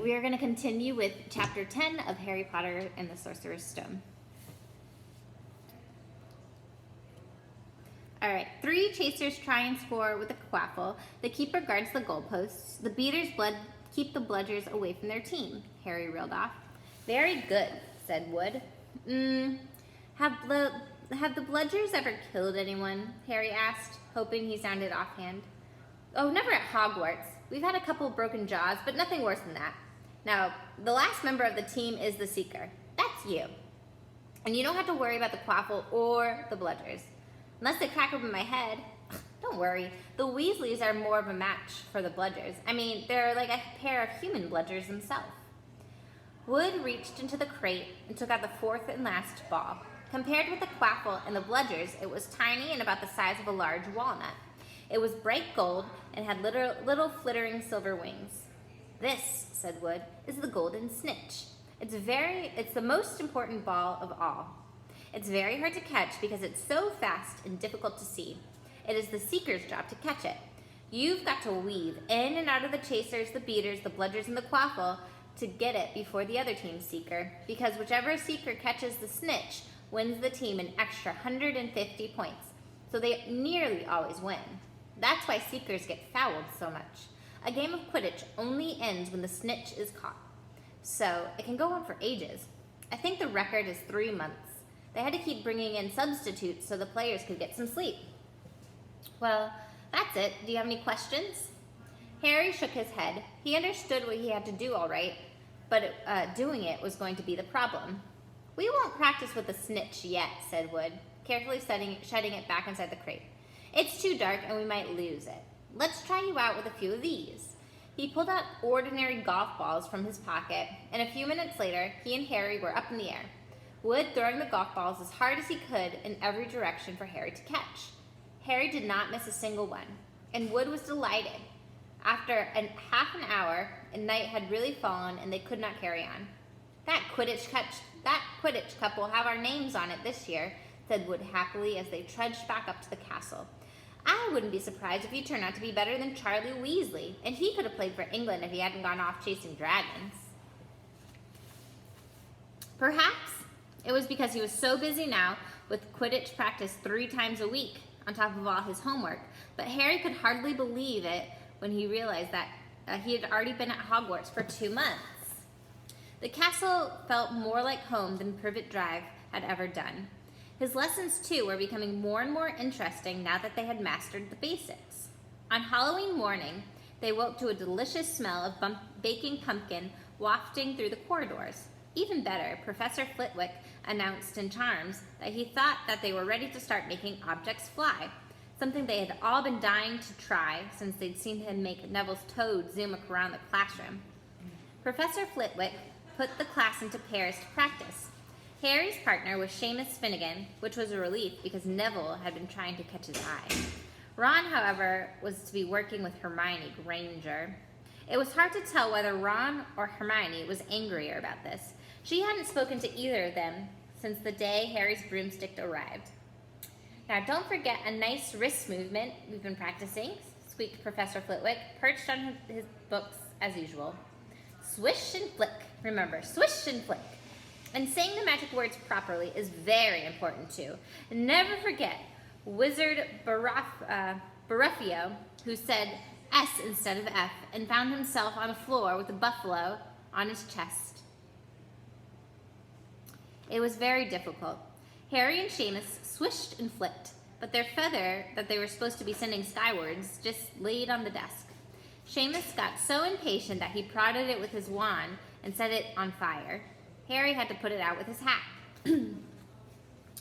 we are going to continue with Chapter 10 of Harry Potter and the Sorcerer's Stone. Alright, 3 chasers try and score with a quaffle. The keeper guards the goalposts. The beaters keep the bludgers away from their team, Harry reeled off. Very good, said Wood. Have the bludgers ever killed anyone? Harry asked, hoping he sounded offhand. Oh, never at Hogwarts. We've had a couple broken jaws, but nothing worse than that. Now, the last member of the team is the Seeker. That's you. And you don't have to worry about the quaffle or the bludgers. Unless they crack open my head. Don't worry. The Weasleys are more of a match for the bludgers. I mean, they're like a pair of human bludgers themselves. Wood reached into the crate and took out the 4th and last ball. Compared with the quaffle and the bludgers, it was tiny and about the size of a large walnut. It was bright gold and had little flittering silver wings. This, said Wood, is the golden snitch. It's the most important ball of all. It's very hard to catch because it's so fast and difficult to see. It is the Seeker's job to catch it. You've got to weave in and out of the chasers, the beaters, the bludgers, and the quaffle to get it before the other team's Seeker, because whichever Seeker catches the snitch wins the team an extra 150 points. So they nearly always win. That's why Seekers get fouled so much. A game of Quidditch only ends when the snitch is caught. So it can go on for ages. I think the record is 3 months. They had to keep bringing in substitutes so the players could get some sleep. Well, that's it. Do you have any questions? Harry shook his head. He understood what he had to do all right, but doing it was going to be the problem. We won't practice with the snitch yet, said Wood, carefully shutting it back inside the crate. It's too dark and we might lose it. Let's try you out with a few of these. He pulled out ordinary golf balls from his pocket, and a few minutes later, he and Harry were up in the air. Wood throwing the golf balls as hard as he could in every direction for Harry to catch. Harry did not miss a single one, and Wood was delighted. After half an hour, night had really fallen and they could not carry on. That Quidditch Cup will have our names on it this year, said Wood happily as they trudged back up to the castle. I wouldn't be surprised if you turned out to be better than Charlie Weasley, and he could have played for England if he hadn't gone off chasing dragons. Perhaps it was because he was so busy now with Quidditch practice 3 times a week on top of all his homework, but Harry could hardly believe it when he realized that he had already been at Hogwarts for 2 months. The castle felt more like home than Privet Drive had ever done. His lessons, too, were becoming more and more interesting now that they had mastered the basics. On Halloween morning, they woke to a delicious smell of baking pumpkin wafting through the corridors. Even better, Professor Flitwick announced in Charms that he thought that they were ready to start making objects fly, something they had all been dying to try since they'd seen him make Neville's toad zoom around the classroom. Professor Flitwick put the class into pairs to practice. Harry's partner was Seamus Finnegan, which was a relief because Neville had been trying to catch his eye. Ron, however, was to be working with Hermione Granger. It was hard to tell whether Ron or Hermione was angrier about this. She hadn't spoken to either of them since the day Harry's broomstick arrived. Now, don't forget a nice wrist movement we've been practicing, squeaked Professor Flitwick, perched on his books as usual. Swish and flick. Remember, swish and flick. And saying the magic words properly is very important too. And never forget Wizard Baruffio, who said S instead of F and found himself on a floor with a buffalo on his chest. It was very difficult. Harry and Seamus swished and flicked, but their feather that they were supposed to be sending skywards just laid on the desk. Seamus got so impatient that he prodded it with his wand and set it on fire. Harry had to put it out with his hat.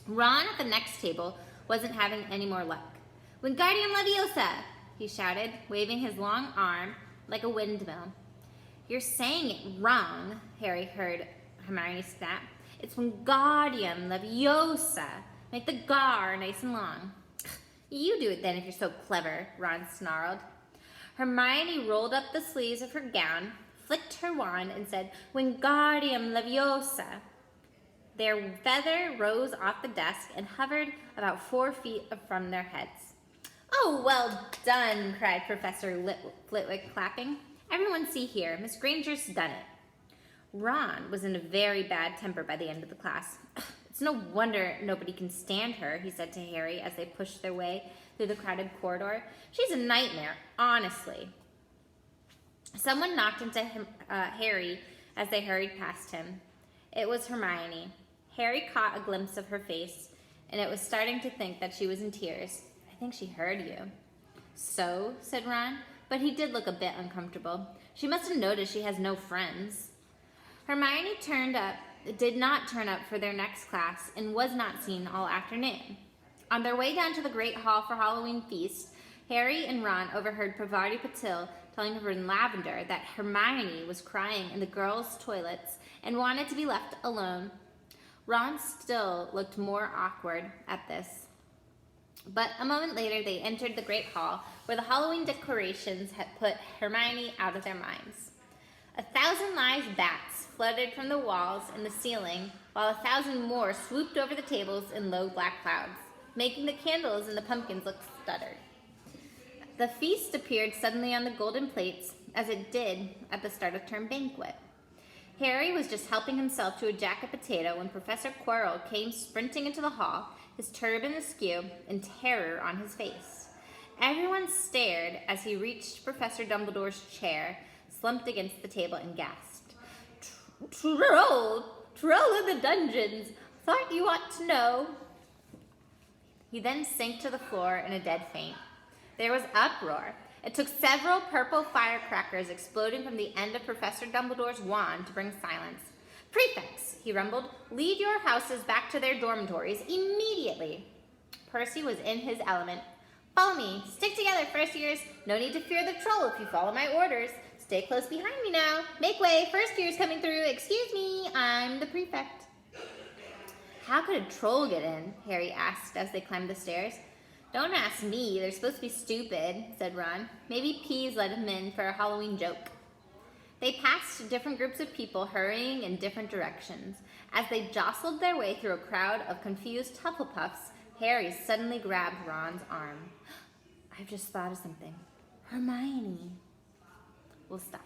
Ron at the next table wasn't having any more luck. Wingardium Leviosa, he shouted, waving his long arm like a windmill. You're saying it wrong, Harry heard Hermione snap. It's Wingardium Leviosa. Make the gar nice and long. You do it then if you're so clever, Ron snarled. Hermione rolled up the sleeves of her gown, flicked her wand, and said, Wingardium Leviosa. Their feather rose off the desk and hovered about 4 feet from their heads. Oh, well done, cried Professor Flitwick, clapping. Everyone see here, Miss Granger's done it. Ron was in a very bad temper by the end of the class. It's no wonder nobody can stand her, he said to Harry as they pushed their way through the crowded corridor. She's a nightmare, honestly. Someone knocked into Harry as they hurried past him. It was Hermione. Harry caught a glimpse of her face, and it was starting to think that she was in tears. I think she heard you. So, said Ron, but he did look a bit uncomfortable. She must have noticed she has no friends. Hermione did not turn up for their next class and was not seen all afternoon. On their way down to the Great Hall for Halloween feast, Harry and Ron overheard Parvati Patil telling her friend Lavender that Hermione was crying in the girls' toilets and wanted to be left alone. Ron still looked more awkward at this. But a moment later, they entered the Great Hall, where the Halloween decorations had put Hermione out of their minds. 1,000 live bats fluttered from the walls and the ceiling, while 1,000 more swooped over the tables in low black clouds, making the candles and the pumpkins look stuttered. The feast appeared suddenly on the golden plates, as it did at the start of term banquet. Harry was just helping himself to a jacket potato when Professor Quirrell came sprinting into the hall, his turban askew and terror on his face. Everyone stared as he reached Professor Dumbledore's chair, slumped against the table, and gasped. Troll in the dungeons! Thought you ought to know. He then sank to the floor in a dead faint. There was uproar. It took several purple firecrackers exploding from the end of Professor Dumbledore's wand to bring silence. Prefects, he rumbled, lead your houses back to their dormitories immediately. Percy was in his element. Follow me. Stick together, first years. No need to fear the troll if you follow my orders. Stay close behind me now. Make way. First years coming through. Excuse me. I'm the prefect. How could a troll get in? Harry asked as they climbed the stairs. Don't ask me. They're supposed to be stupid, said Ron. Maybe Peeves let him in for a Halloween joke. They passed different groups of people hurrying in different directions. As they jostled their way through a crowd of confused Hufflepuffs, Harry suddenly grabbed Ron's arm. I've just thought of something. Hermione. We'll stop.